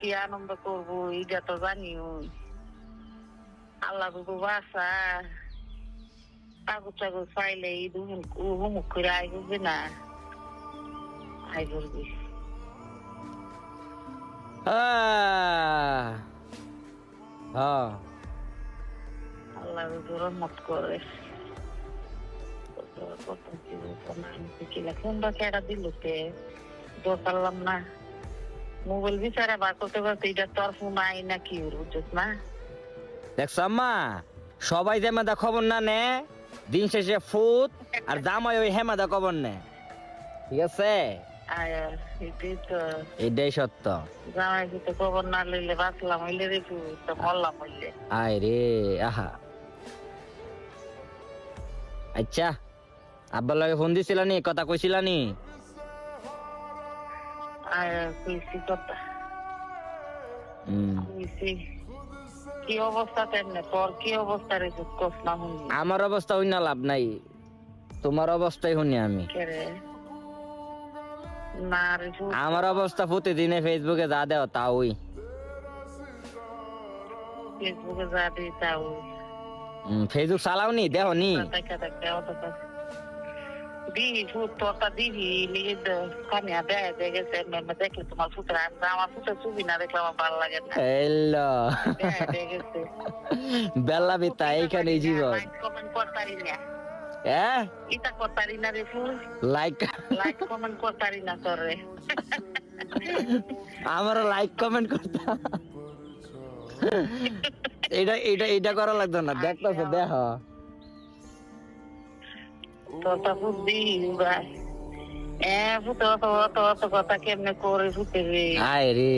কি আনন্দ করবো এইটা তো জানিও। আল্লাহ বুবু বাসা কাগজ টাগজ পাইলে এই হুমুক করে আই বুঝবি না, আই করবি। আল্লাহ বুবু রহমত করে। ফোনটা কেটা দিল পারলাম না, মোবাইল বিচারে বার করতে পারছি, এটা তো আর ফোন আই না কি বুঝছিস না। দেখছো আম্মা, সবাই হেমাদা খবর না নে, দিন শেষে ফুট আর জামাই ওই হেমাদা খবর নে, ঠিক আছে? এটাই সত্য। জামাই তো খবর না লইলে বাঁচলাম হইলে রেখু তো মরলাম হইলে। আয় রে আহা। আচ্ছা, আব্বার লাগে ফোন দিছিলা নি, কথা কইছিলা নি? কইছি কথা কইছি। কি অবস্থা তেমনে তোর কি অবস্থা রে কস না শুনি। আমার অবস্থা হই না লাভ নাই, তোমার অবস্থাই শুনি আমি। না রে আমার অবস্থা প্রতিদিনে ফেসবুকে যা দেও তা ওই ফেসবুকে যা দিই তাও ফেসবুক চালাও নি, দেহ নি? দিবি ফুট তোরটা দিবি নিজে কানিয়া দেয় দেখেছে দেখলে তোমার ফুটের আমার ফুটের ছবি না দেখলে আমার ভালো লাগে না। হ্যালো দেখেছে বেলা বিতা এইখানে জীবন। কমেন্ট করতারি না, ইটা করতারি না রে ফুল, লাইক কমেন্ট করতারি না তোরে। আমারও লাইক কমেন্ট করতে এটা এটা এটা করা লাগতো না, দেখতেছো দেখ তোরটা বুদ্ধি ফুটে অত অত অত কথা কেমনে করে ফুটে রে। আয় রে